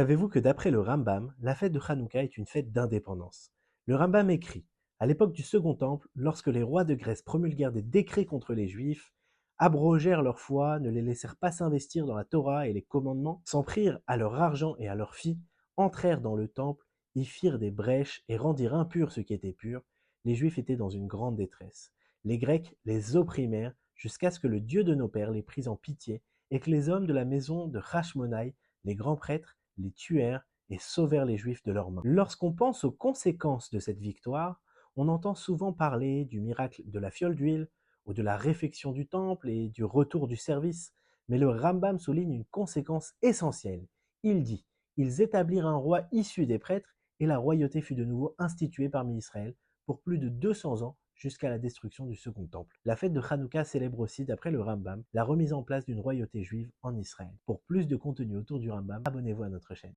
Savez-vous que d'après le Rambam, la fête de Hanouka est une fête d'indépendance? Le Rambam écrit: à l'époque du Second Temple, lorsque les rois de Grèce promulguèrent des décrets contre les Juifs, abrogèrent leur foi, ne les laissèrent pas s'investir dans la Torah et les commandements, s'en prirent à leur argent et à leurs filles, entrèrent dans le temple, y firent des brèches et rendirent impur ce qui était pur, les Juifs étaient dans une grande détresse. Les Grecs les opprimèrent jusqu'à ce que le Dieu de nos pères les prît en pitié et que les hommes de la maison de Hashmonaï, les grands prêtres, les tuèrent et sauvèrent les Juifs de leurs mains. Lorsqu'on pense aux conséquences de cette victoire, on entend souvent parler du miracle de la fiole d'huile, ou de la réfection du temple et du retour du service, mais le Rambam souligne une conséquence essentielle. Il dit: ils établirent un roi issu des prêtres, et la royauté fut de nouveau instituée parmi Israël pour plus de 200 ans, jusqu'à la destruction du Second Temple. La fête de Hanouka célèbre aussi, d'après le Rambam, la remise en place d'une royauté juive en Israël. Pour plus de contenu autour du Rambam, abonnez-vous à notre chaîne.